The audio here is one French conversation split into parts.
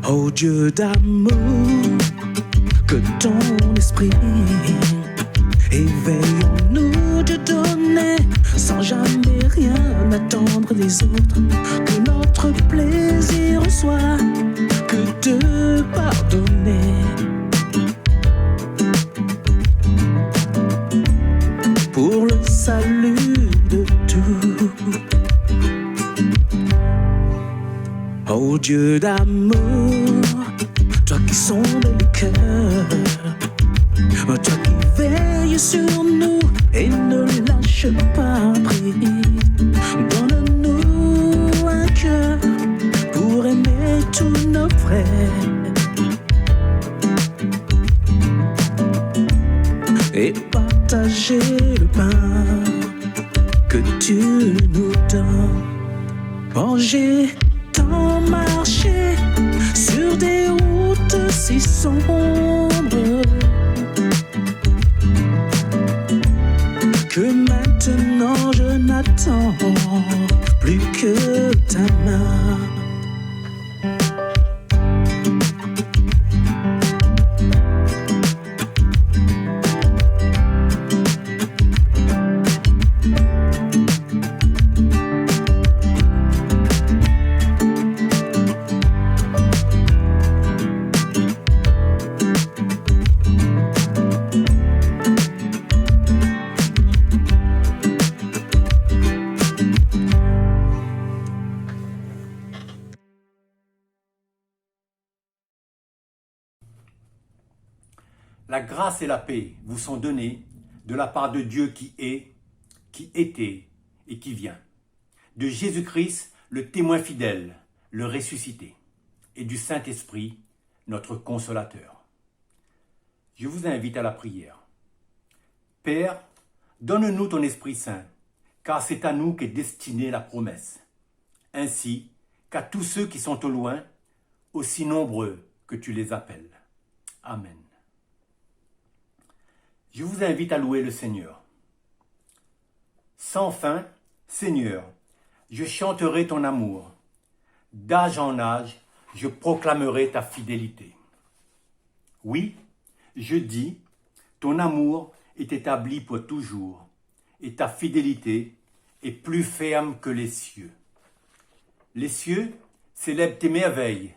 Ô Dieu d'amour, que ton esprit éveille en nous de donner, sans jamais rien attendre des autres, que notre plaisir soit que de pardonner. Pour le salut de tout. Ô Dieu d'amour, toi qui sondes le cœur, toi qui veilles sur nous et ne lâche pas prise, donne-nous un cœur pour aimer tous nos frères et partager le pain que tu nous donnes. Oh, j'ai tant marché sur des routes si sombres que maintenant je n'attends plus que ta main. La grâce et la paix vous sont données de la part de Dieu qui est, qui était et qui vient, de Jésus-Christ, le témoin fidèle, le ressuscité, et du Saint-Esprit, notre consolateur. Je vous invite à la prière. Père, donne-nous ton Esprit Saint, car c'est à nous qu'est destinée la promesse, ainsi qu'à tous ceux qui sont au loin, aussi nombreux que tu les appelles. Amen. Je vous invite à louer le Seigneur. Sans fin, Seigneur, je chanterai ton amour. D'âge en âge, je proclamerai ta fidélité. Oui, je dis, ton amour est établi pour toujours, et ta fidélité est plus ferme que les cieux. Les cieux célèbrent tes merveilles,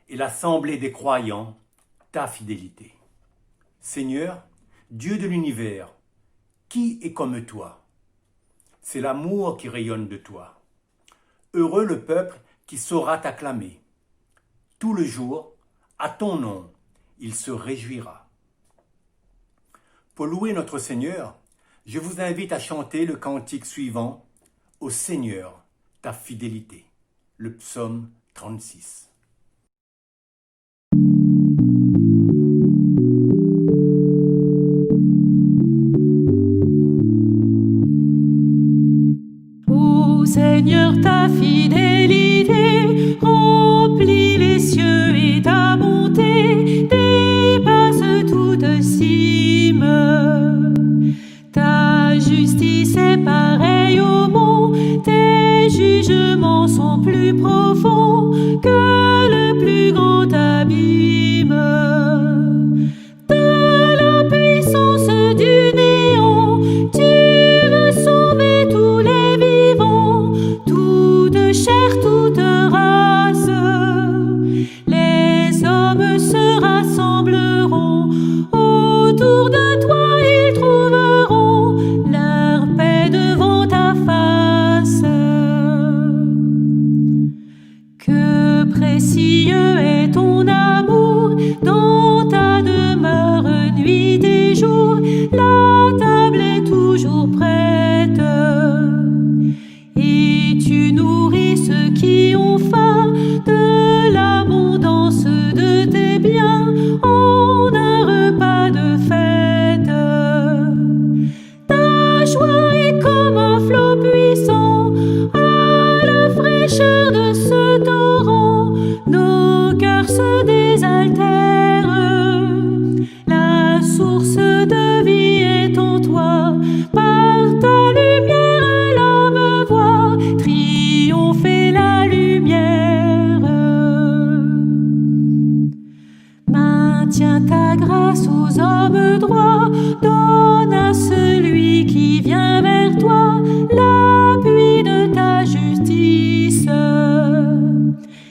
et l'assemblée des croyants, ta fidélité. Seigneur, Dieu de l'univers, qui est comme toi? C'est l'amour qui rayonne de toi. Heureux le peuple qui saura t'acclamer. Tout le jour, à ton nom, il se réjouira. Pour louer notre Seigneur, je vous invite à chanter le cantique suivant, Au Seigneur, ta fidélité, le psaume 36. Seigneur, ta fidélité remplit les cieux et ta bonté dépasse toute cime. Ta justice est pareille au mont, tes jugements sont plus profonds que le plus grand abîme. De la puissance du néant, tu veux sauver tous les vivants, toute chair, toute race. Les hommes se rassembleront autour de toi, ils trouveront leur paix devant ta face. Que précieux est ton amour dans ta demeure nuit et jour, la table est toujours prête. Et tu nourris ceux qui ont faim de l'abondance de tes biens en un repas de fête. Ta joie est comme un flot puissant à la fraîcheur de ce torrent. Nos cœurs se désaltèrent. La source de vie est en toi. Par ta grâce aux hommes droits, donne à celui qui vient vers toi l'appui de ta justice.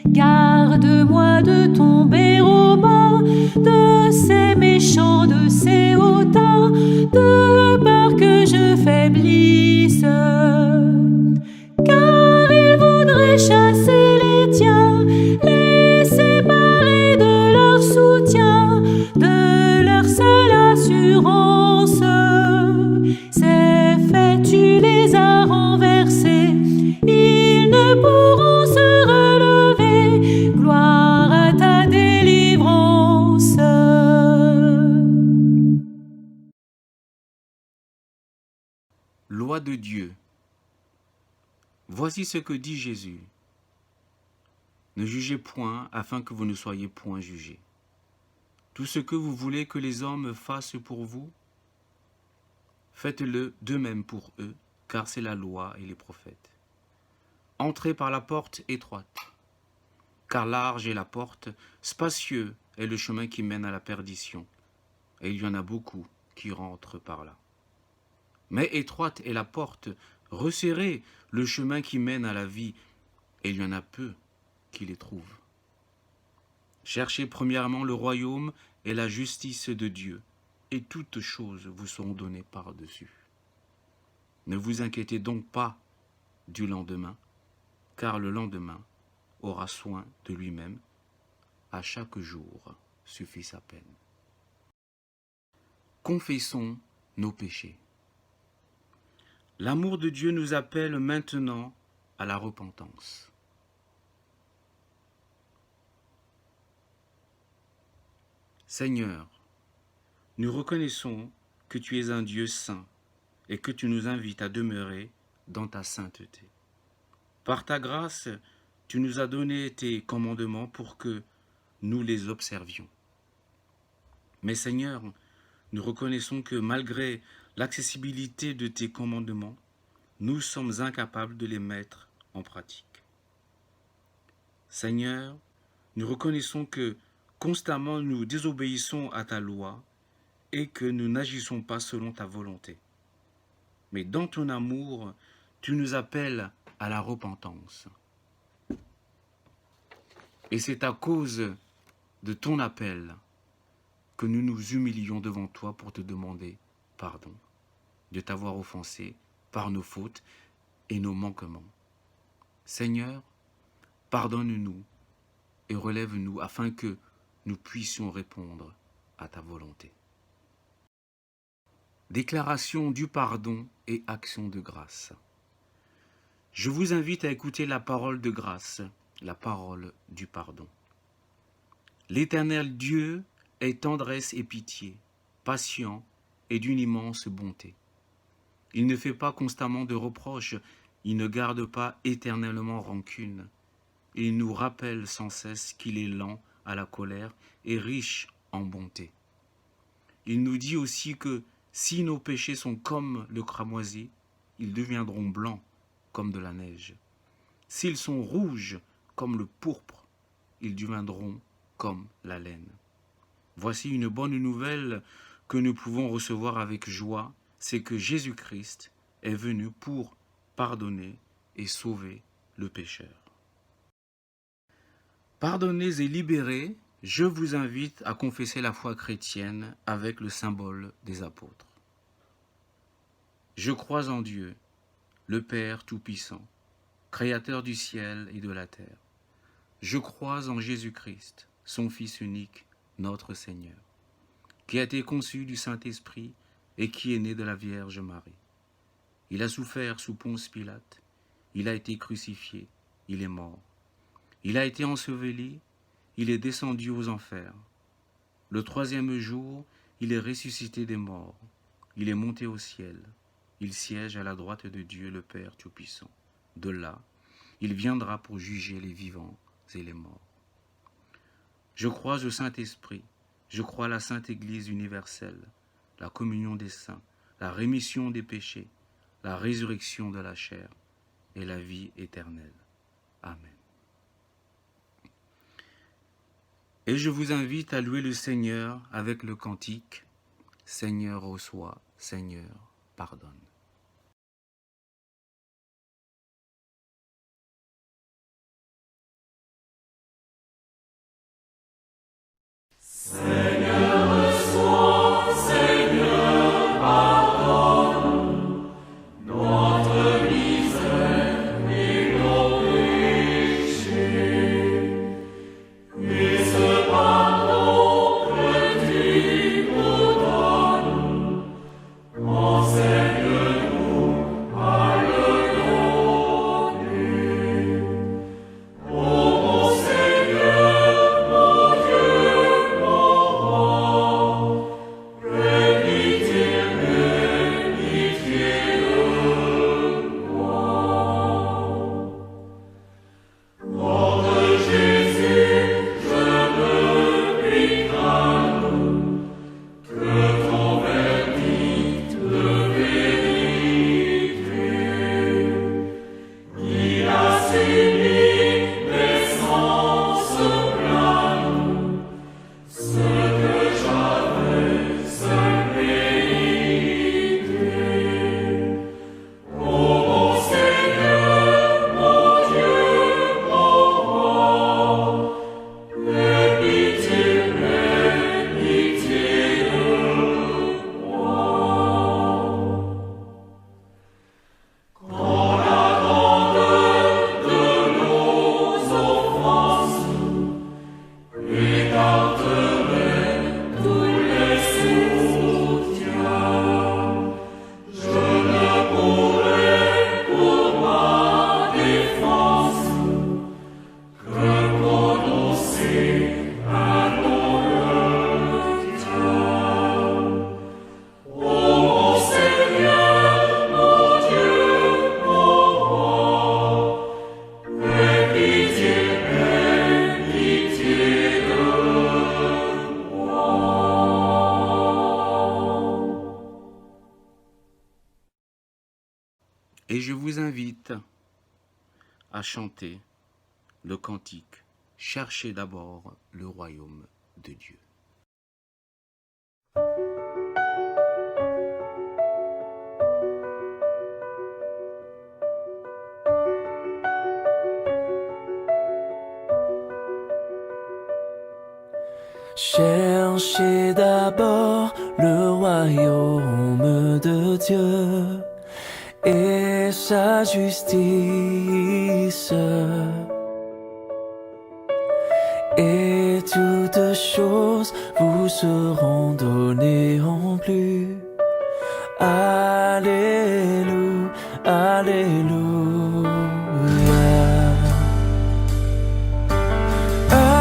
Garde-moi de tomber aux mains de ces méchants, de ces hautains, de peur que je faiblisse. Car ils voudraient chasser les tiens, les séparer de leur soutien, de leur seule assurance. C'est fait, tu les as renversés, ils ne pourront se relever. Gloire à ta délivrance. Loi de Dieu. Voici ce que dit Jésus. Ne jugez point afin que vous ne soyez point jugés. Tout ce que vous voulez que les hommes fassent pour vous, faites-le d'eux-mêmes pour eux, car c'est la loi et les prophètes. Entrez par la porte étroite, car large est la porte, spacieux est le chemin qui mène à la perdition, et il y en a beaucoup qui rentrent par là. Mais étroite est la porte, resserré le chemin qui mène à la vie, et il y en a peu qui les trouvent. Cherchez premièrement le royaume et la justice de Dieu, et toutes choses vous seront données par-dessus. Ne vous inquiétez donc pas du lendemain, car le lendemain aura soin de lui-même. À chaque jour suffit sa peine. Confessons nos péchés. L'amour de Dieu nous appelle maintenant à la repentance. Seigneur, nous reconnaissons que tu es un Dieu saint et que tu nous invites à demeurer dans ta sainteté. Par ta grâce, tu nous as donné tes commandements pour que nous les observions. Mais Seigneur, nous reconnaissons que malgré l'accessibilité de tes commandements, nous sommes incapables de les mettre en pratique. Seigneur, nous reconnaissons que constamment nous désobéissons à ta loi et que nous n'agissons pas selon ta volonté. Mais dans ton amour, tu nous appelles à la repentance. Et c'est à cause de ton appel que nous nous humilions devant toi pour te demander pardon de t'avoir offensé par nos fautes et nos manquements. Seigneur, pardonne-nous et relève-nous afin que nous puissions répondre à ta volonté. Déclaration du pardon et action de grâce. Je vous invite à écouter la parole de grâce, la parole du pardon. L'Éternel Dieu est tendresse et pitié, patient et d'une immense bonté. Il ne fait pas constamment de reproches, il ne garde pas éternellement rancune. Il nous rappelle sans cesse qu'il est lent à la colère et riche en bonté. Il nous dit aussi que si nos péchés sont comme le cramoisi, ils deviendront blancs comme de la neige. S'ils sont rouges comme le pourpre, ils deviendront comme la laine. Voici une bonne nouvelle que nous pouvons recevoir avec joie, c'est que Jésus-Christ est venu pour pardonner et sauver le pécheur. Pardonnés et libérés, je vous invite à confesser la foi chrétienne avec le symbole des apôtres. Je crois en Dieu, le Père Tout-Puissant, Créateur du ciel et de la terre. Je crois en Jésus-Christ, son Fils unique, notre Seigneur, qui a été conçu du Saint-Esprit et qui est né de la Vierge Marie. Il a souffert sous Ponce Pilate, il a été crucifié, il est mort. Il a été enseveli, il est descendu aux enfers. Le troisième jour, il est ressuscité des morts, il est monté au ciel, il siège à la droite de Dieu le Père Tout-Puissant. De là, il viendra pour juger les vivants et les morts. Je crois au Saint-Esprit, je crois à la Sainte Église universelle, la communion des saints, la rémission des péchés, la résurrection de la chair et la vie éternelle. Amen. Et je vous invite à louer le Seigneur avec le cantique « Seigneur reçois, Seigneur pardonne ». Et je vous invite à chanter le cantique « Cherchez d'abord le royaume de Dieu ». Cherchez d'abord le royaume de Dieu et sa justice, et toutes choses vous seront données en plus. Alléluia, alléluia. Alléluia,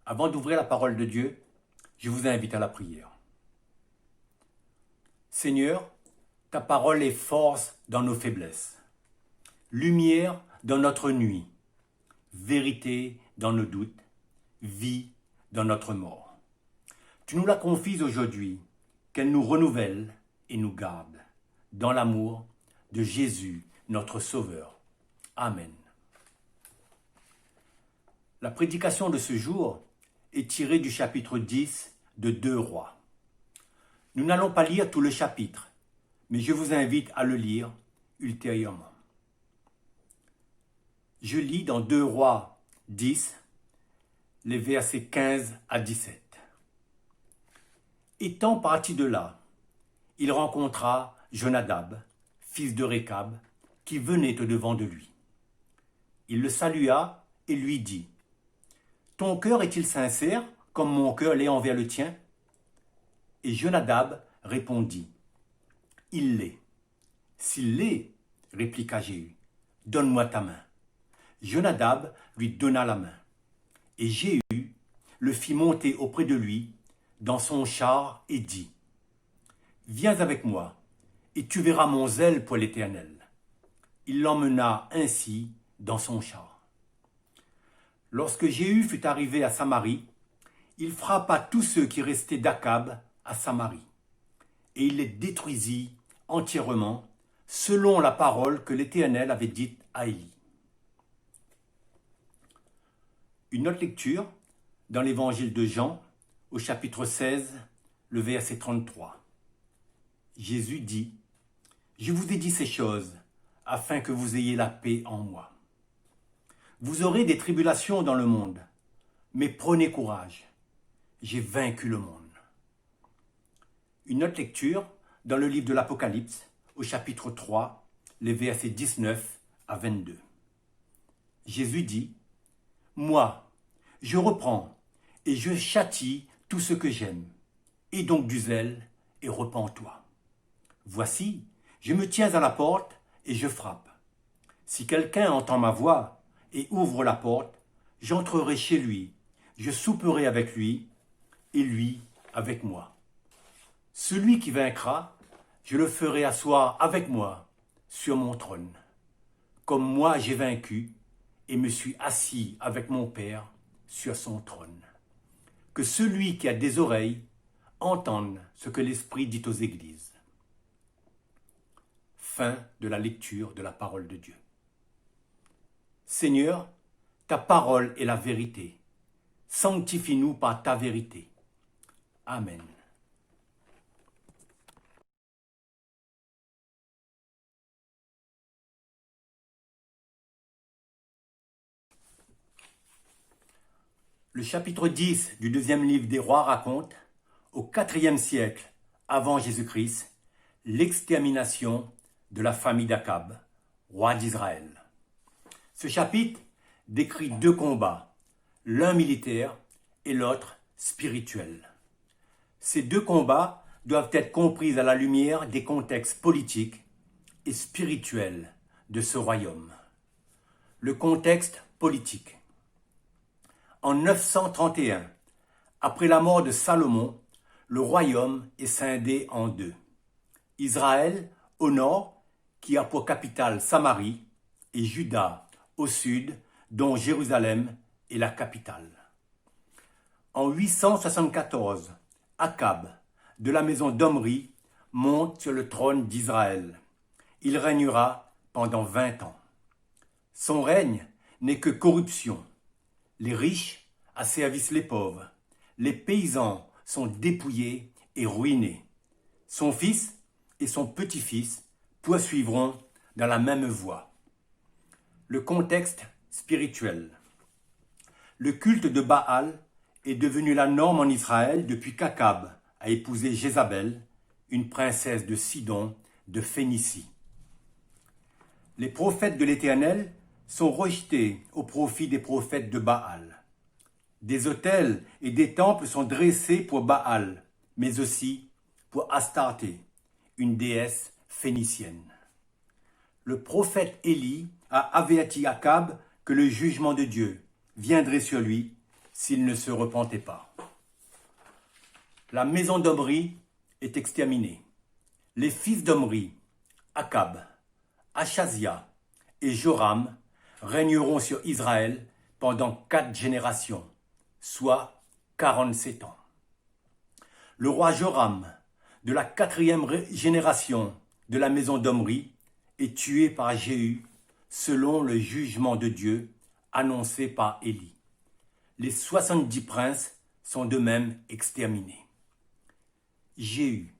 Avant d'ouvrir la parole de Dieu, je vous invite à la prière. Seigneur, ta parole est force dans nos faiblesses, lumière dans notre nuit, vérité dans nos doutes, vie dans notre mort. Tu nous la confies aujourd'hui, qu'elle nous renouvelle et nous garde dans l'amour de Jésus, notre Sauveur. Amen. La prédication de ce jour est tirée du chapitre 10 de 2 Rois. Nous n'allons pas lire tout le chapitre, mais je vous invite à le lire ultérieurement. Je lis dans 2 Rois 10, les versets 15 à 17. Étant parti de là, il rencontra Jonadab, fils de Récab, qui venait au-devant de lui. Il le salua et lui dit : « Ton cœur est-il sincère, comme mon cœur l'est envers le tien ?» Et Jonadab répondit : « Il l'est. » « S'il l'est, répliqua Jéhu, « donne-moi ta main. » Jonadab lui donna la main. Et Jéhu le fit monter auprès de lui dans son char et dit : « Viens avec moi, et tu verras mon zèle pour l'Éternel. » Il l'emmena ainsi dans son char. Lorsque Jéhu fut arrivé à Samarie, il frappa tous ceux qui restaient d'Akab à Samarie, et il les détruisit entièrement, selon la parole que l'Éternel avait dite à Élie. Une autre lecture dans l'évangile de Jean, au chapitre 16, le verset 33. Jésus dit : « Je vous ai dit ces choses, afin que vous ayez la paix en moi. Vous aurez des tribulations dans le monde, mais prenez courage, j'ai vaincu le monde. » Une autre lecture dans le livre de l'Apocalypse, au chapitre 3, les versets 19 à 22. Jésus dit : « Moi, je reprends et je châtie tout ce que j'aime. Aie donc du zèle et repens-toi. Voici, je me tiens à la porte et je frappe. Si quelqu'un entend ma voix et ouvre la porte, j'entrerai chez lui, je souperai avec lui et lui avec moi. Celui qui vaincra, je le ferai asseoir avec moi sur mon trône, comme moi j'ai vaincu et me suis assis avec mon Père sur son trône. Que celui qui a des oreilles entende ce que l'Esprit dit aux églises. » Fin de la lecture de la parole de Dieu. Seigneur, ta parole est la vérité. Sanctifie-nous par ta vérité. Amen. Le chapitre 10 du deuxième livre des Rois raconte, au IVe siècle avant Jésus-Christ, l'extermination de la famille d'Akab, roi d'Israël. Ce chapitre décrit 2 combats, l'un militaire et l'autre spirituel. Ces 2 combats doivent être compris à la lumière des contextes politiques et spirituels de ce royaume. Le contexte politique. En 931, après la mort de Salomon, le royaume est scindé en 2. Israël au nord, qui a pour capitale Samarie, et Juda au sud, dont Jérusalem est la capitale. En 874, Akab, de la maison d'Omri, monte sur le trône d'Israël. Il régnera pendant 20 ans. Son règne n'est que corruption. Les riches asservissent les pauvres. Les paysans sont dépouillés et ruinés. Son fils et son petit-fils poursuivront dans la même voie. Le contexte spirituel. Le culte de Baal est devenu la norme en Israël depuis qu'Akab a épousé Jézabel, une princesse de Sidon de Phénicie. Les prophètes de l'Éternel sont rejetés au profit des prophètes de Baal. Des autels et des temples sont dressés pour Baal, mais aussi pour Astarté, une déesse phénicienne. Le prophète Élie a averti Akab que le jugement de Dieu viendrait sur lui s'ils ne se repentaient pas. La maison d'Omri est exterminée. Les fils d'Omri, Akab, Achazia et Joram, régneront sur Israël pendant 4 générations, soit 47 ans. Le roi Joram, de la 4e génération de la maison d'Omri, est tué par Jéhu selon le jugement de Dieu annoncé par Élie. Les 70 princes sont de même exterminés. Jéhu.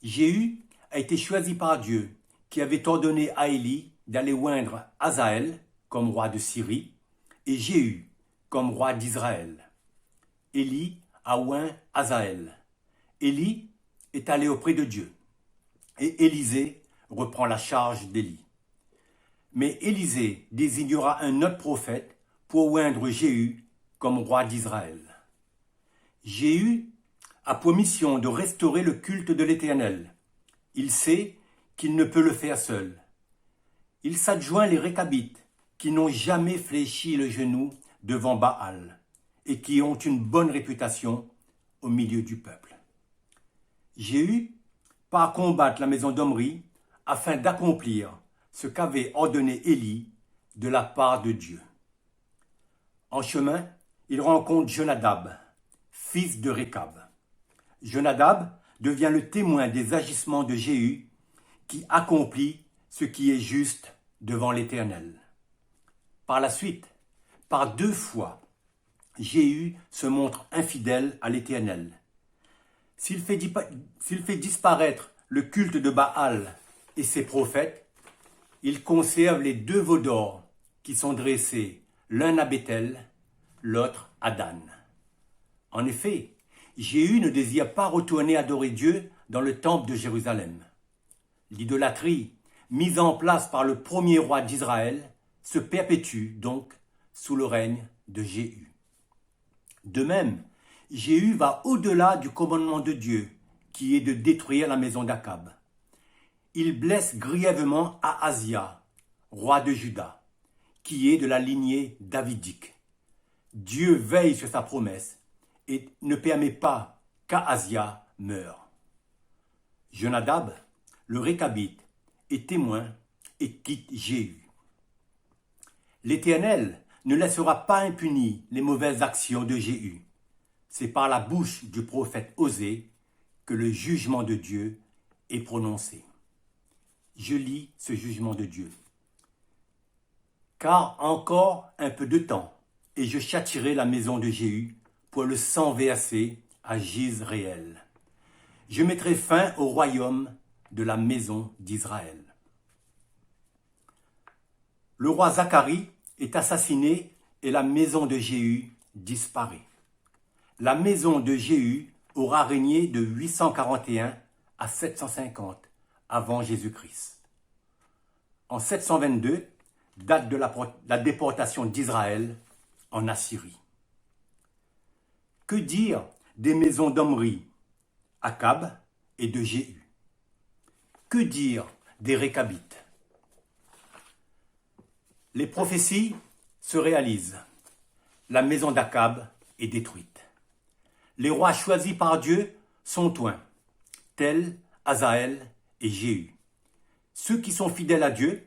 Jéhu a été choisi par Dieu, qui avait ordonné à Élie d'aller oindre Hazaël comme roi de Syrie et Jéhu comme roi d'Israël. Élie a oint Hazaël. Élie est allé auprès de Dieu et Élisée reprend la charge d'Élie. Mais Élisée désignera un autre prophète pour oindre Jéhu comme roi d'Israël. Jéhu a pour mission de restaurer le culte de l'Éternel. Il sait qu'il ne peut le faire seul. Il s'adjoint les Récabites qui n'ont jamais fléchi le genou devant Baal et qui ont une bonne réputation au milieu du peuple. Jéhu part combattre la maison d'Omri afin d'accomplir ce qu'avait ordonné Élie de la part de Dieu. En chemin, il rencontre Jonadab, fils de Récab. Jonadab devient le témoin des agissements de Jéhu qui accomplit ce qui est juste devant l'Éternel. Par la suite, par 2 fois, Jéhu se montre infidèle à l'Éternel. S'il fait disparaître le culte de Baal et ses prophètes, il conserve les 2 veaux d'or qui sont dressés, l'un à Béthel, l'autre à Dan. En effet, Jéhu ne désire pas retourner adorer Dieu dans le temple de Jérusalem. L'idolâtrie, mise en place par le premier roi d'Israël, se perpétue donc sous le règne de Jéhu. De même, Jéhu va au-delà du commandement de Dieu, qui est de détruire la maison d'Akab. Il blesse grièvement Ahazia, roi de Juda, qui est de la lignée davidique. Dieu veille sur sa promesse et ne permet pas qu'Ahazia meure. Jonadab, le Récabite, est témoin et quitte Jéhu. L'Éternel ne laissera pas impunis les mauvaises actions de Jéhu. C'est par la bouche du prophète Osée que le jugement de Dieu est prononcé. Je lis ce jugement de Dieu. Car encore un peu de temps, et je châtierai la maison de Jéhu pour le sang versé à Jizréel. Je mettrai fin au royaume de la maison d'Israël. Le roi Zacharie est assassiné et la maison de Jéhu disparaît. La maison de Jéhu aura régné de 841 à 750 avant Jésus-Christ. En 722, date de la déportation d'Israël en Assyrie. Que dire des maisons d'Omri, Akab et de Jéhu? Que dire des Récabites? Les prophéties se réalisent. La maison d'Akab est détruite. Les rois choisis par Dieu sont oints, tels Hazaël et Jéhu. Ceux qui sont fidèles à Dieu,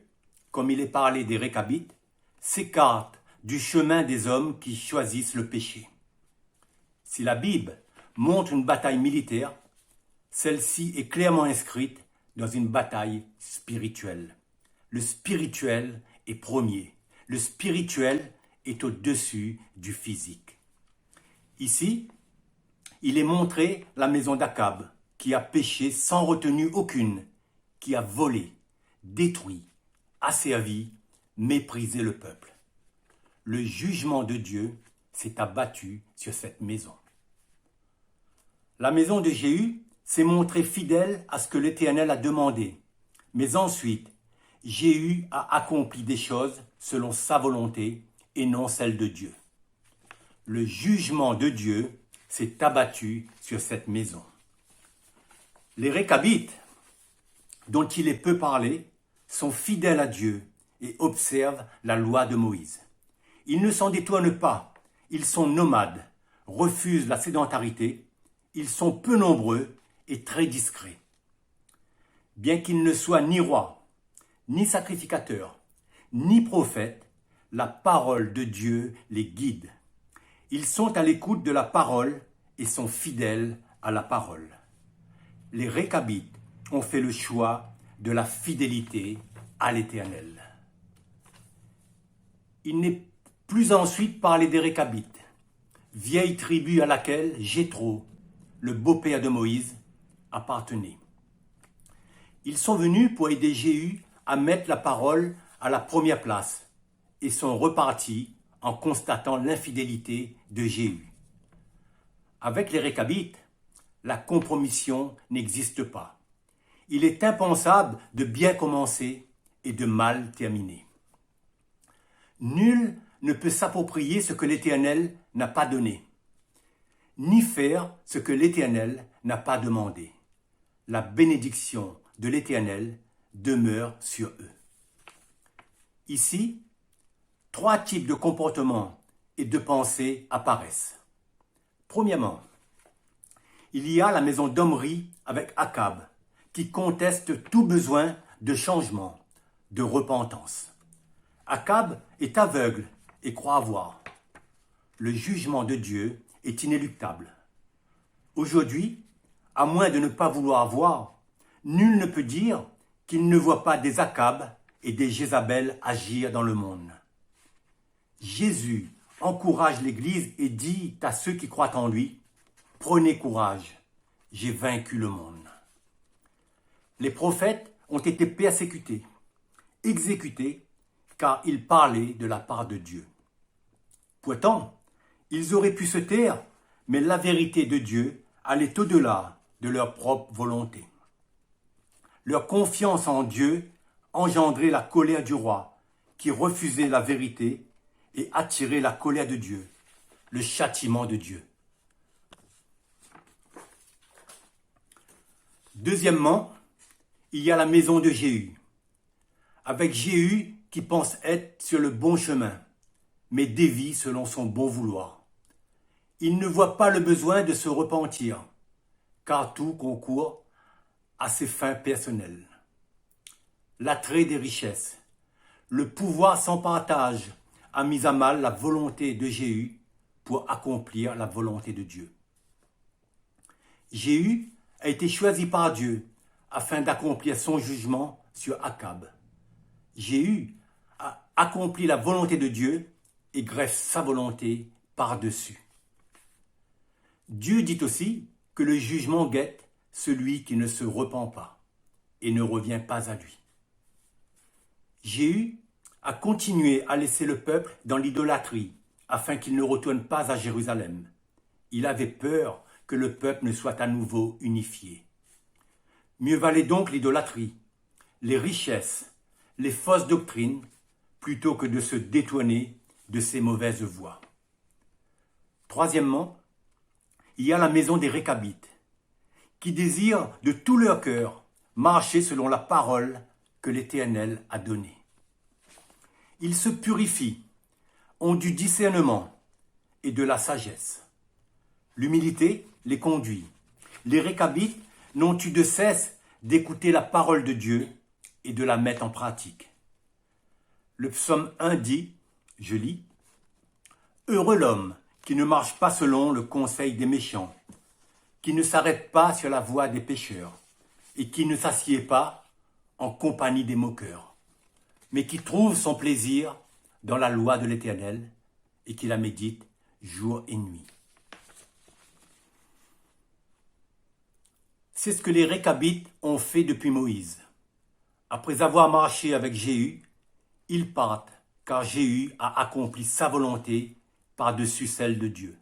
comme il est parlé des Récabites, s'écartent du chemin des hommes qui choisissent le péché. Si la Bible montre une bataille militaire, celle-ci est clairement inscrite dans une bataille spirituelle. Le spirituel est premier. Le spirituel est au-dessus du physique. Ici, il est montré la maison d'Akab, qui a péché sans retenue aucune, qui a volé, détruit, asservi, méprisé le peuple. Le jugement de Dieu s'est abattu sur cette maison. La maison de Jéhu s'est montrée fidèle à ce que l'Éternel a demandé, mais ensuite, Jéhu a accompli des choses selon sa volonté et non celle de Dieu. Le jugement de Dieu s'est abattu sur cette maison. Les Récabites, dont il est peu parlé, sont fidèles à Dieu et observent la loi de Moïse. Ils ne s'en détournent pas Ils sont nomades, refusent la sédentarité, ils sont peu nombreux et très discrets. Bien qu'ils ne soient ni rois, ni sacrificateurs, ni prophètes, la parole de Dieu les guide. Ils sont à l'écoute de la parole et sont fidèles à la parole. Les Récabites ont fait le choix de la fidélité à l'Éternel. Il n'est plus ensuite parlé des Récabites, vieille tribu à laquelle Jéthro, le beau-père de Moïse, appartenait. Ils sont venus pour aider Jéhu à mettre la parole à la première place et sont repartis en constatant l'infidélité de Jéhu. Avec les Récabites, la compromission n'existe pas. Il est impensable de bien commencer et de mal terminer. Nul ne peut s'approprier ce que l'Éternel n'a pas donné, ni faire ce que l'Éternel n'a pas demandé. La bénédiction de l'Éternel demeure sur eux. Ici, 3 types de comportements et de pensées apparaissent. Premièrement, il y a la maison d'Omri avec Akab, qui conteste tout besoin de changement, de repentance. Akab est aveugle et croit voir. Le jugement de Dieu est inéluctable. Aujourd'hui, à moins de ne pas vouloir voir, nul ne peut dire qu'il ne voit pas des Akab et des Jézabel agir dans le monde. Jésus encourage l'Église et dit à ceux qui croient en lui, « Prenez courage, j'ai vaincu le monde. » Les prophètes ont été persécutés, exécutés, car ils parlaient de la part de Dieu. Pourtant, ils auraient pu se taire, mais la vérité de Dieu allait au-delà de leur propre volonté. Leur confiance en Dieu engendrait la colère du roi, qui refusait la vérité et attirait la colère de Dieu, le châtiment de Dieu. Deuxièmement, il y a la maison de Jéhu, avec Jéhu qui pense être sur le bon chemin, mais dévie selon son bon vouloir. Il ne voit pas le besoin de se repentir, car tout concourt à ses fins personnelles. L'attrait des richesses, le pouvoir sans partage a mis à mal la volonté de Jéhu pour accomplir la volonté de Dieu. Jéhu a été choisi par Dieu afin d'accomplir son jugement sur Akab. Jéhu a accompli la volonté de Dieu et greffe sa volonté par-dessus. Dieu dit aussi que le jugement guette celui qui ne se repent pas et ne revient pas à lui. Jéhu a continué à laisser le peuple dans l'idolâtrie afin qu'il ne retourne pas à Jérusalem. Il avait peur que le peuple ne soit à nouveau unifié. Mieux valait donc l'idolâtrie, les richesses, les fausses doctrines, plutôt que de se détourner de ces mauvaises voies. Troisièmement, il y a la maison des Récabites, qui désirent de tout leur cœur marcher selon la parole que l'Éternel a donnée. Ils se purifient, ont du discernement et de la sagesse. L'humilité les conduit. Les Récabites n'ont eu de cesse d'écouter la parole de Dieu et de la mettre en pratique. Le psaume 1 dit, je lis, « Heureux l'homme qui ne marche pas selon le conseil des méchants, qui ne s'arrête pas sur la voie des pécheurs, et qui ne s'assied pas en compagnie des moqueurs, mais qui trouve son plaisir dans la loi de l'Éternel et qui la médite jour et nuit. » C'est ce que les Récabites ont fait depuis Moïse. Après avoir marché avec Jéhu, ils partent, car Jéhu a accompli sa volonté par-dessus celle de Dieu.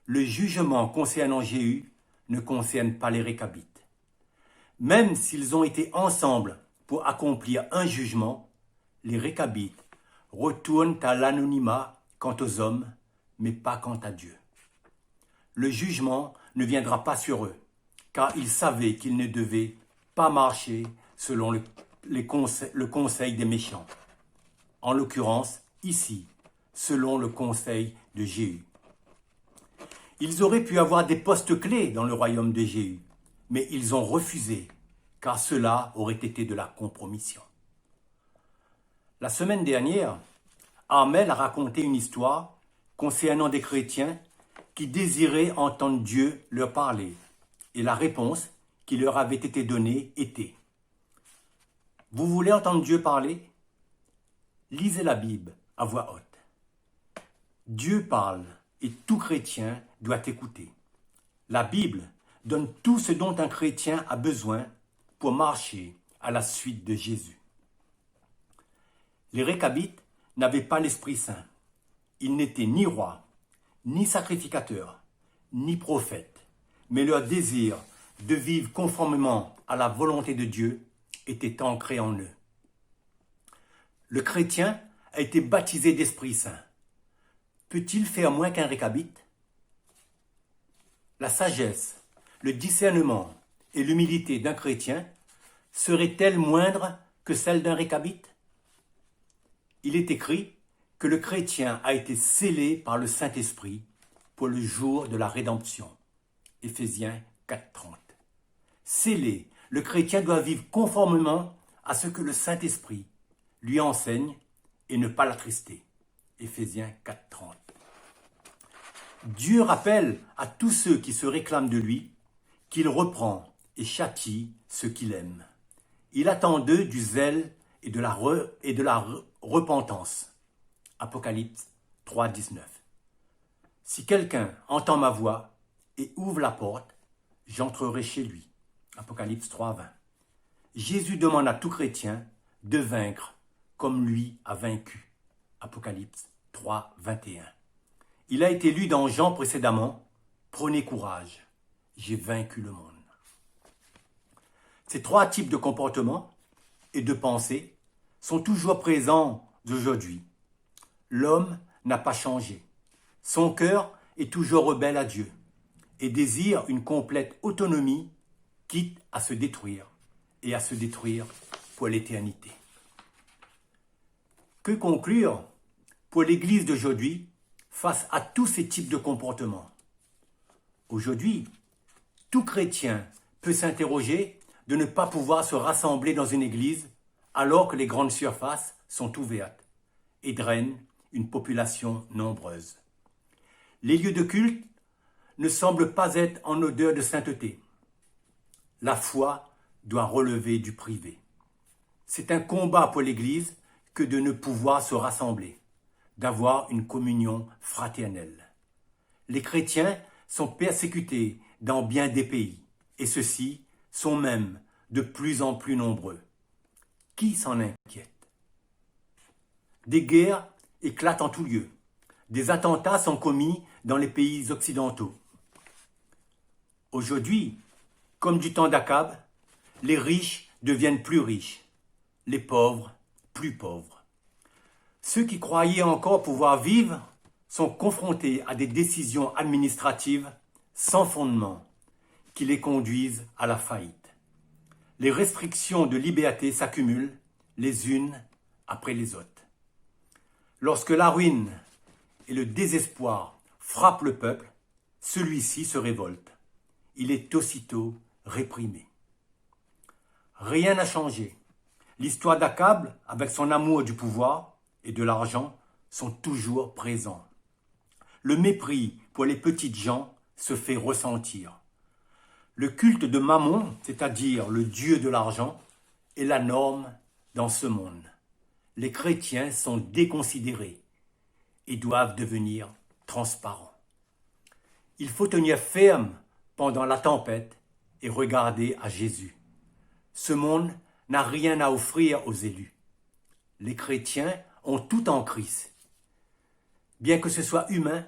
Le jugement concernant Jéhu ne concerne pas les Récabites. Même s'ils ont été ensemble pour accomplir un jugement, les Récabites retournent à l'anonymat quant aux hommes, mais pas quant à Dieu. Le jugement ne viendra pas sur eux, car ils savaient qu'ils ne devaient pas marcher selon le conseil des méchants. En l'occurrence, ici, selon le conseil de Jéhu. Ils auraient pu avoir des postes clés dans le royaume de Jéhu, mais ils ont refusé, car cela aurait été de la compromission. La semaine dernière, Armel a raconté une histoire concernant des chrétiens qui désiraient entendre Dieu leur parler, et la réponse qui leur avait été donnée était « Vous voulez entendre Dieu parler ? Lisez la Bible à voix haute. Dieu parle et tout chrétien doit écouter. La Bible donne tout ce dont un chrétien a besoin pour marcher à la suite de Jésus. » Les Récabites n'avaient pas l'Esprit Saint. Ils n'étaient ni rois, ni sacrificateurs, ni prophètes, mais leur désir de vivre conformément à la volonté de Dieu était ancré en eux. Le chrétien a été baptisé d'Esprit Saint. Peut-il faire moins qu'un Récabite ? La sagesse, le discernement et l'humilité d'un chrétien seraient-elles moindres que celles d'un Récabite ? Il est écrit que le chrétien a été scellé par le Saint-Esprit pour le jour de la rédemption. Éphésiens 4:30. Scellé, le chrétien doit vivre conformément à ce que le Saint-Esprit lui enseigne et ne pas l'attrister. Éphésiens 4:30. Dieu rappelle à tous ceux qui se réclament de lui qu'il reprend et châtie ceux qu'il aime. Il attend d'eux du zèle et de la repentance. Apocalypse 3:19. Si quelqu'un entend ma voix et ouvre la porte, j'entrerai chez lui. Apocalypse 3:20. Jésus demande à tout chrétien de vaincre comme lui a vaincu. Apocalypse 3:21. Il a été lu dans Jean précédemment. Prenez courage, j'ai vaincu le monde. Ces trois types de comportements et de pensées sont toujours présents aujourd'hui. L'homme n'a pas changé. Son cœur est toujours rebelle à Dieu et désire une complète autonomie, quitte à se détruire et à se détruire pour l'éternité. Que conclure pour l'Église d'aujourd'hui face à tous ces types de comportements? Aujourd'hui, tout chrétien peut s'interroger de ne pas pouvoir se rassembler dans une église alors que les grandes surfaces sont ouvertes et drainent une population nombreuse. Les lieux de culte ne semblent pas être en odeur de sainteté. La foi doit relever du privé. C'est un combat pour l'Église que de ne pouvoir se rassembler, d'avoir une communion fraternelle. Les chrétiens sont persécutés dans bien des pays, et ceux-ci sont même de plus en plus nombreux. Qui s'en inquiète? Des guerres éclatent en tout lieu. Des attentats sont commis dans les pays occidentaux. Aujourd'hui, comme du temps d'Akab, les riches deviennent plus riches, les pauvres plus pauvres. Ceux qui croyaient encore pouvoir vivre sont confrontés à des décisions administratives sans fondement qui les conduisent à la faillite. Les restrictions de liberté s'accumulent les unes après les autres. Lorsque la ruine et le désespoir frappent le peuple, celui-ci se révolte. Il est aussitôt réprimé. Rien n'a changé. L'histoire d'Akab, avec son amour du pouvoir et de l'argent, sont toujours présents. Le mépris pour les petites gens se fait ressentir. Le culte de Mammon, c'est-à-dire le dieu de l'argent, est la norme dans ce monde. Les chrétiens sont déconsidérés et doivent devenir transparents. Il faut tenir ferme pendant la tempête et regarder à Jésus. Ce monde n'a rien à offrir aux élus. Les chrétiens ont tout en Christ. Bien que ce soit humain,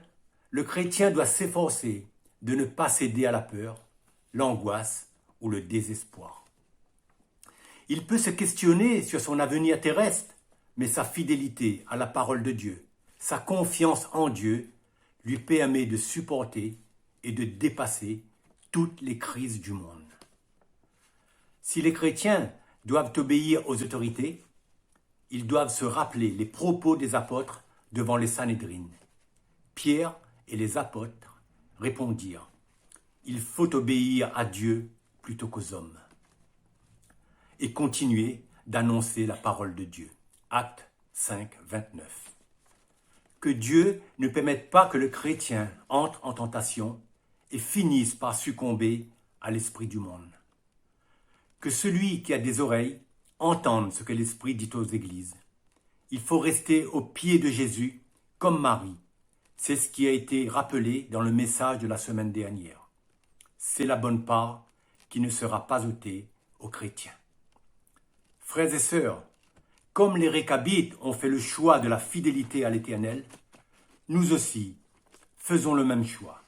le chrétien doit s'efforcer de ne pas céder à la peur, l'angoisse ou le désespoir. Il peut se questionner sur son avenir terrestre, mais sa fidélité à la parole de Dieu, sa confiance en Dieu, lui permet de supporter et de dépasser toutes les crises du monde. Si les chrétiens doivent obéir aux autorités, ils doivent se rappeler les propos des apôtres devant les Sanhédrines. Pierre et les apôtres répondirent « Il faut obéir à Dieu plutôt qu'aux hommes » et continuer d'annoncer la parole de Dieu. Actes 5, 29. Que Dieu ne permette pas que le chrétien entre en tentation et finisse par succomber à l'esprit du monde. Que celui qui a des oreilles entende ce que l'Esprit dit aux églises. Il faut rester au pied de Jésus comme Marie. C'est ce qui a été rappelé dans le message de la semaine dernière. C'est la bonne part qui ne sera pas ôtée aux chrétiens. Frères et sœurs, comme les Récabites ont fait le choix de la fidélité à l'Éternel, nous aussi faisons le même choix.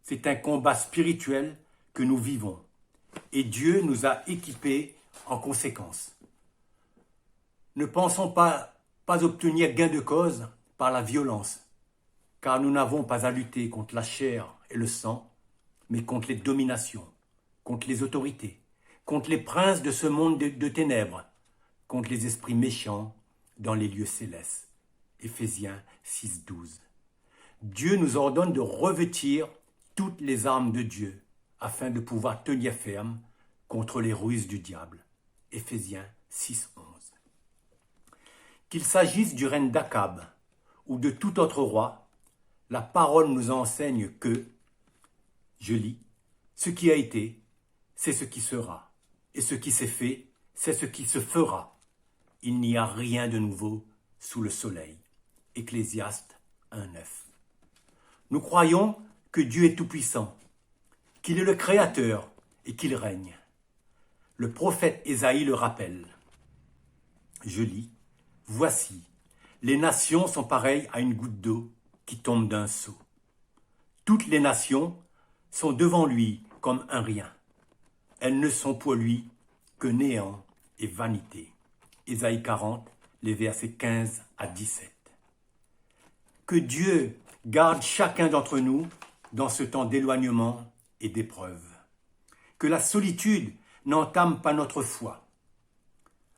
C'est un combat spirituel que nous vivons et Dieu nous a équipés en conséquence. Ne pensons pas obtenir gain de cause par la violence, car nous n'avons pas à lutter contre la chair et le sang, mais contre les dominations, contre les autorités, contre les princes de ce monde de ténèbres, contre les esprits méchants dans les lieux célestes. Éphésiens 6, 12. Dieu nous ordonne de revêtir toutes les armes de Dieu afin de pouvoir tenir ferme contre les ruses du diable. Éphésiens 6, 11. Qu'il s'agisse du règne d'Akab ou de tout autre roi, la parole nous enseigne que, je lis, ce qui a été, c'est ce qui sera, et ce qui s'est fait, c'est ce qui se fera. Il n'y a rien de nouveau sous le soleil. Ecclésiaste 1, 9. Nous croyons que Dieu est tout-puissant, qu'il est le Créateur et qu'il règne. Le prophète Ésaïe le rappelle. Je lis, « Voici, les nations sont pareilles à une goutte d'eau qui tombe d'un seau. Toutes les nations sont devant lui comme un rien. Elles ne sont pour lui que néant et vanité. » Ésaïe 40, les versets 15 à 17. Que Dieu garde chacun d'entre nous dans ce temps d'éloignement et d'épreuve. Que la solitude n'entame pas notre foi.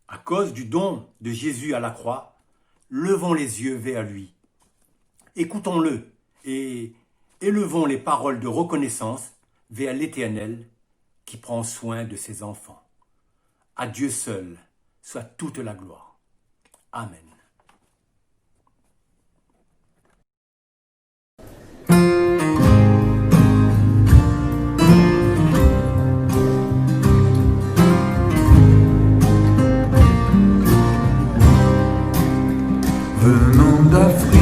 À cause du don de Jésus à la croix, levons les yeux vers lui. Écoutons-le et élevons les paroles de reconnaissance vers l'Éternel qui prend soin de ses enfants. À Dieu seul soit toute la gloire. Amen. Venant d'Afrique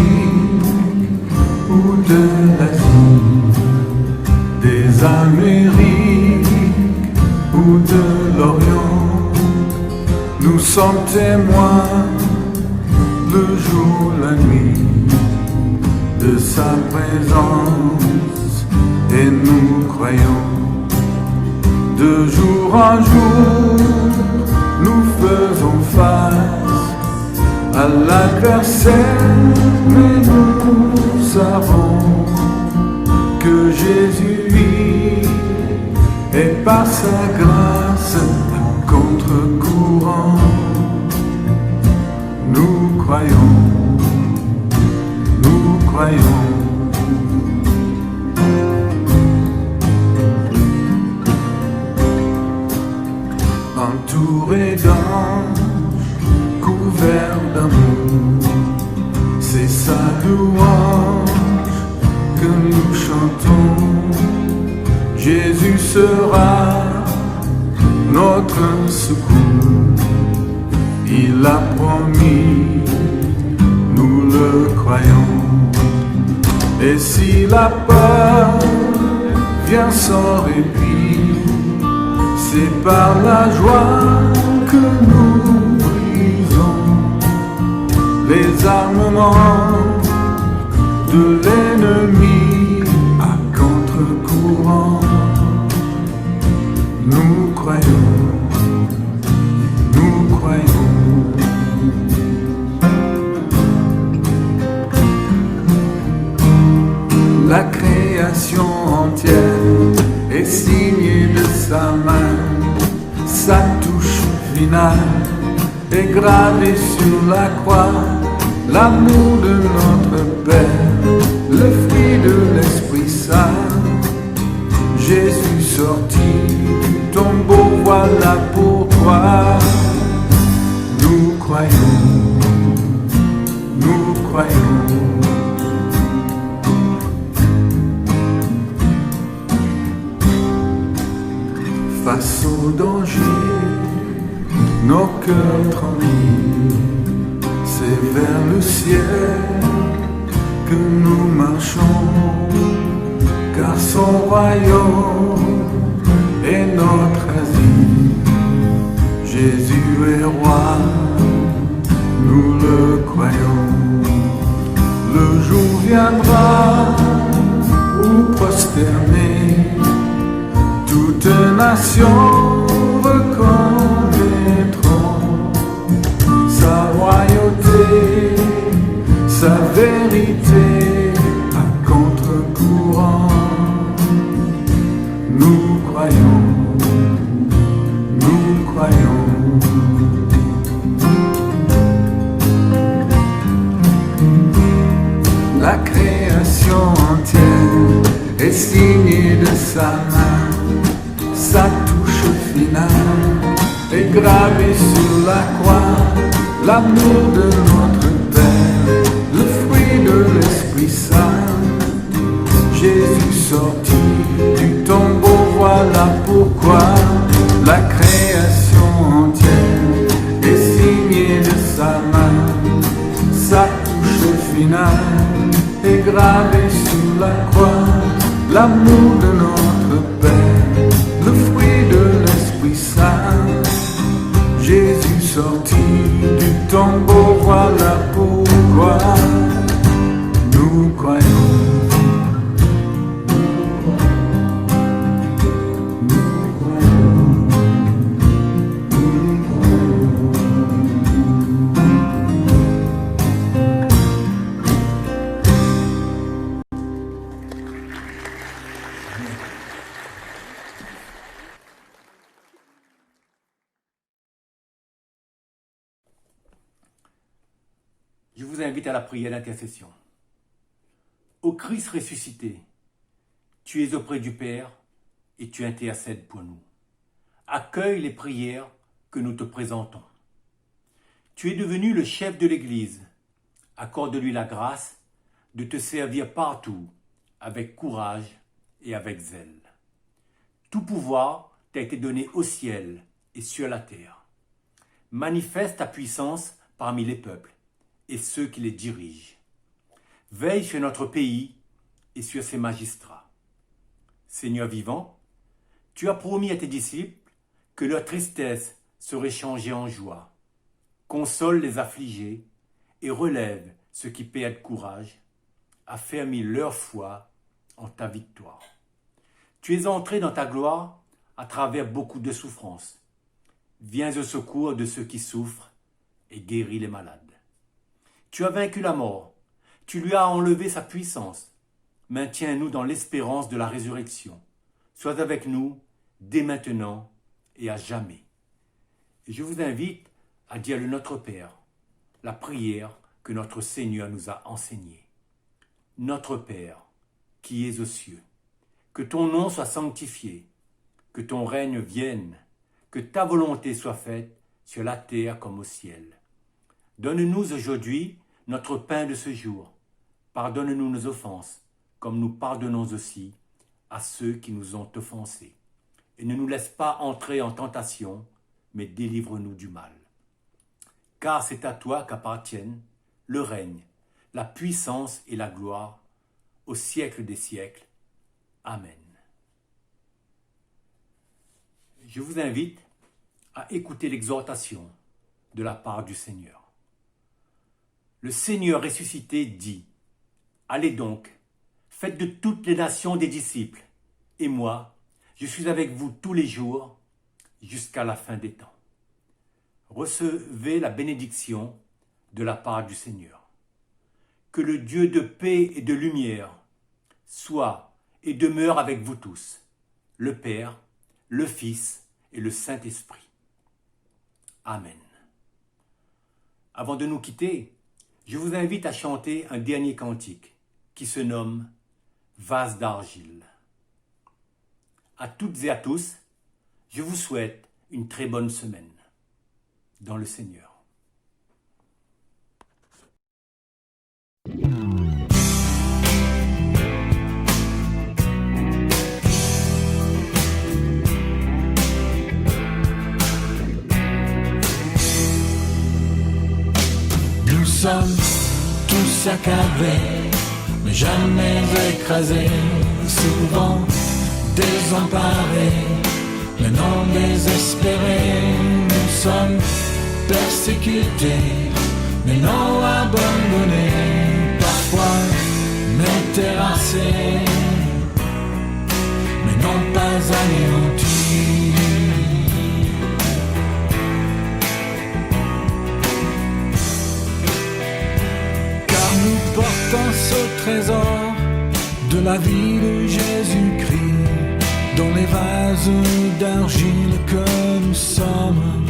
ou de l'Asie, des Amériques ou de l'Orient, nous sommes témoins le jour, la nuit de sa présence et nous croyons. De jour en jour, nous faisons face à l'adversaire, mais nous savons que Jésus vit et par sa grâce à contre-courant, nous croyons, nous croyons. Entouré d'anges, couvert d'amour, c'est sa louange que nous chantons. Jésus sera notre secours, il a promis, nous le croyons. Et si la peur vient sans répit, c'est par la joie que nous brisons les armements de l'ennemi à contre-courant. Nous croyons, nous croyons. La création entière est signée de sa main, sa touche finale est gravée sur la croix. L'amour de notre Père, le de l'Esprit Saint. Jésus sorti du tombeau, voilà pourquoi nous croyons, nous croyons. Face au danger, nos cœurs tremblent, c'est vers le ciel que nous marchons, car son royaume est notre asile. Jésus est roi, nous le croyons. Le jour viendra où prosterner toute nation reconnaîtront sa royauté, sa vérité à contre-courant. Nous croyons, nous croyons. La création entière est signée de sa main. Sa touche finale est gravée sur la croix. L'amour de notre Père, le fruit de l'Esprit Saint. Jésus sorti du tombeau, voilà pourquoi la création entière est signée de sa main. Sa touche finale est gravée sur la croix. L'amour de notre Père, le fruit de l'Esprit Saint. Jésus sorti du tombeau, voilà pourquoi nous croyons. Je vous invite à la prière d'intercession. Ô Christ ressuscité, tu es auprès du Père et tu intercèdes pour nous. Accueille les prières que nous te présentons. Tu es devenu le chef de l'Église. Accorde-lui la grâce de te servir partout avec courage et avec zèle. Tout pouvoir t'a été donné au ciel et sur la terre. Manifeste ta puissance parmi les peuples et ceux qui les dirigent. Veille sur notre pays et sur ses magistrats. Seigneur vivant, tu as promis à tes disciples que leur tristesse serait changée en joie. Console les affligés et relève ceux qui perdent courage. Affermis leur foi en ta victoire. Tu es entré dans ta gloire à travers beaucoup de souffrances. Viens au secours de ceux qui souffrent et guéris les malades. Tu as vaincu la mort, tu lui as enlevé sa puissance. Maintiens-nous dans l'espérance de la résurrection. Sois avec nous dès maintenant et à jamais. Et je vous invite à dire le Notre Père, la prière que notre Seigneur nous a enseignée. Notre Père, qui es aux cieux, que ton nom soit sanctifié, que ton règne vienne, que ta volonté soit faite sur la terre comme au ciel. Donne-nous aujourd'hui notre pain de ce jour. Pardonne-nous nos offenses, comme nous pardonnons aussi à ceux qui nous ont offensés. Et ne nous laisse pas entrer en tentation, mais délivre-nous du mal. Car c'est à toi qu'appartiennent le règne, la puissance et la gloire, au siècle des siècles. Amen. Je vous invite à écouter l'exhortation de la part du Seigneur. Le Seigneur ressuscité dit, « Allez donc, faites de toutes les nations des disciples, et moi, je suis avec vous tous les jours jusqu'à la fin des temps. » Recevez la bénédiction de la part du Seigneur. Que le Dieu de paix et de lumière soit et demeure avec vous tous, le Père, le Fils et le Saint-Esprit. Amen. Avant de nous quitter, je vous invite à chanter un dernier cantique qui se nomme vase d'argile. À toutes et à tous, je vous souhaite une très bonne semaine dans le Seigneur. Nous sommes tous accablés, mais jamais écrasés, souvent désemparés, mais non désespérés. Nous sommes persécutés, mais non abandonnés, parfois mais terrassés, mais non pas anéantis. Car nous portons ce trésor de la vie de Jésus-Christ dans les vases d'argile que nous sommes,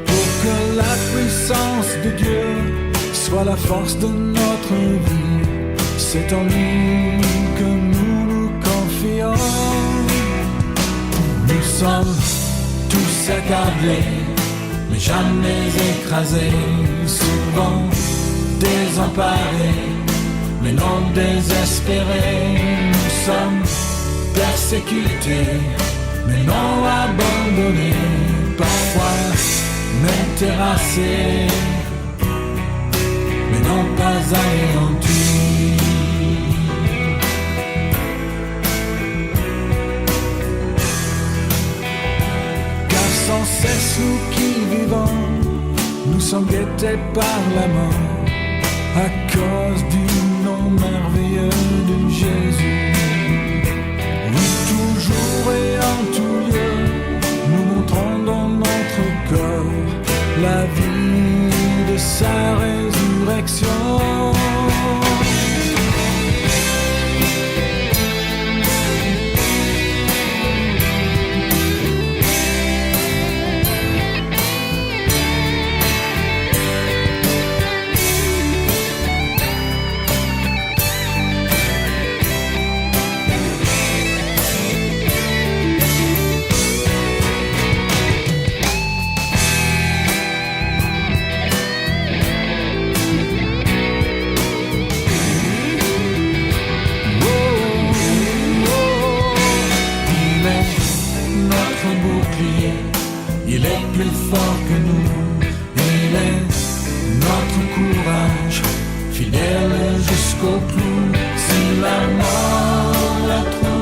pour que la puissance de Dieu soit la force de notre vie. C'est en lui que nous nous confions. Nous sommes tous accablés, mais jamais écrasés, souvent désemparés, mais non désespérés. Nous sommes persécutés, mais non abandonnés, parfois mais terrassés, mais non pas anéantis. Car sans cesse nous qui vivons, nous sommes guettés par la mort, à cause du nom merveilleux de Jésus. Oui, toujours et en tout lieu, nous montrons dans notre corps la vie de sa résurrection. Il est plus fort que nous, il est notre courage, fidèle jusqu'au clou. Si la mort l'a trouvé,